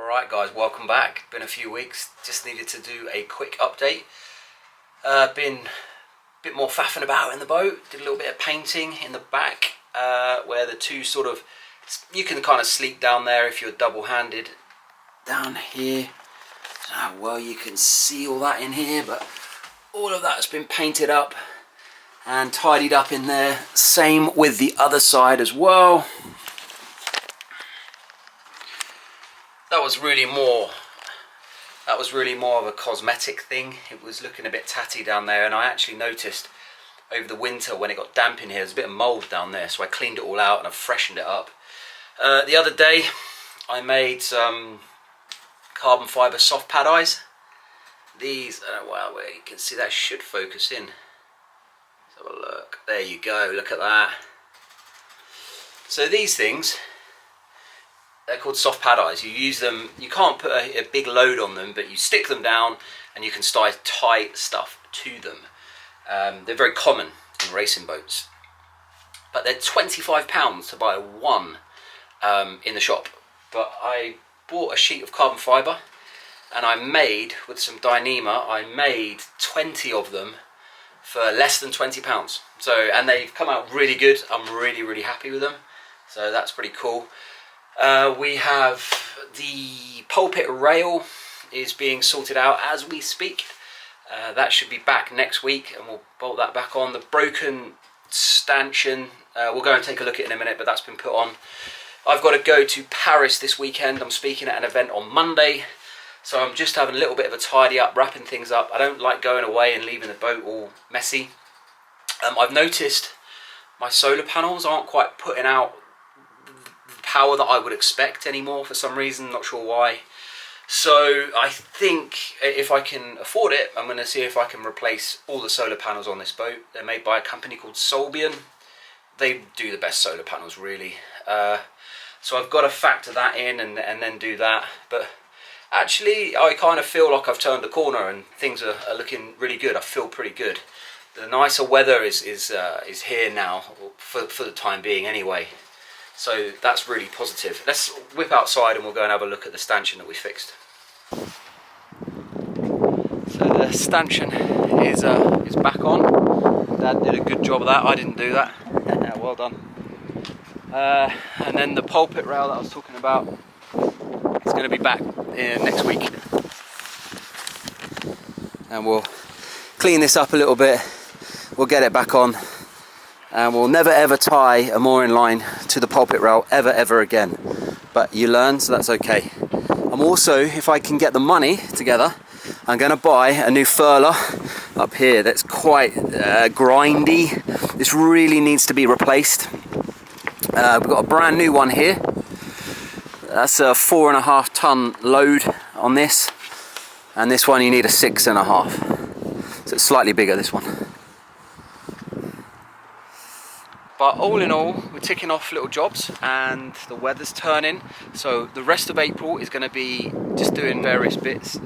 Alright guys, welcome back. Been a few weeks, just needed to do a quick update. Been a bit more faffing about in the boat, did a little bit of painting in the back where the two sort of, you can kind of sleep down there if you're double-handed. Down here, well you can see all that in here, but all of that's been painted up and tidied up in there. Same with the other side as well. That was really more of a cosmetic thing. It was looking a bit tatty down there, and I actually noticed over the winter when it got damp in here, there's a bit of mould down there, so I cleaned it all out and I've freshened it up. The other day I made some carbon fibre soft pad eyes. These, well, where you can see that should focus in. Let's have a look. There you go, look at that. So these things, they're called soft pad eyes. You use them, you can't put a big load on them, but you stick them down and you can start tie stuff to them. They're very common in racing boats. But they're £25 to buy one in the shop. But I bought a sheet of carbon fibre and I made, with some Dyneema, I made 20 of them for less than £20. So, and they've come out really good. I'm really happy with them. So that's pretty cool. We have the pulpit rail is being sorted out as we speak. That should be back next week and we'll bolt that back on. The broken stanchion, we'll go and take a look at it in a minute, but that's been put on. I've got to go to Paris this weekend. I'm speaking at an event on Monday, so I'm just having a little bit of a tidy up, wrapping things up. I don't like going away and leaving the boat all messy. I've noticed my solar panels aren't quite putting out power that I would expect anymore for some reason, not sure why. So I think if I can afford it, I'm going to see if I can replace all the solar panels on this boat. They're made by a company called Solbian. They do the best solar panels really. So I've got to factor that in and then do that. But actually I kind of feel like I've turned the corner and things are looking really good. I feel pretty good. The nicer weather is here now for the time being anyway. So that's really positive. Let's whip outside and we'll go and have a look at the stanchion that we fixed. So the stanchion is back on. Dad did a good job of that. I didn't do that. Well done. And then the pulpit rail that I was talking about, it's going to be back next week. And we'll clean this up a little bit. We'll get it back on. And we'll never ever tie a mooring line to the pulpit rail ever again. But you learn, so that's okay. I'm also, if I can get the money together, I'm going to buy a new furler up here that's quite grindy. This really needs to be replaced. We've got a brand new one here. That's a 4.5 ton load on this. And this one you need a 6.5. So it's slightly bigger, this one. But all in all, we're ticking off little jobs and the weather's turning. So the rest of April is going to be just doing various bits.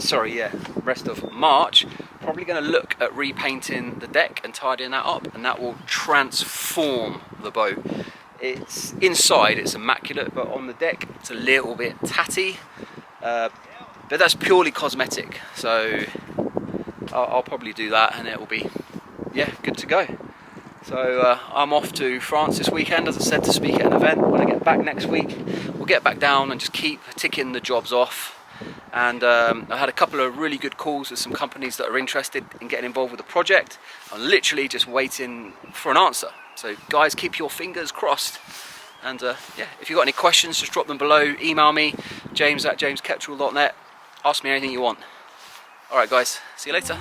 Rest of March, probably going to look at repainting the deck and tidying that up, and that will transform the boat. It's inside, it's immaculate, but on the deck it's a little bit tatty. But that's purely cosmetic. So I'll probably do that and it will be, yeah, good to go. So I'm off to France this weekend, as I said, to speak at an event. When I get back next week, we'll get back down and just keep ticking the jobs off. And I had a couple of really good calls with some companies that are interested in getting involved with the project. I'm literally just waiting for an answer. So guys, keep your fingers crossed. And yeah, if you've got any questions, just drop them below. Email me, james@jameskettrell.net. Ask me anything you want. Alright guys, see you later.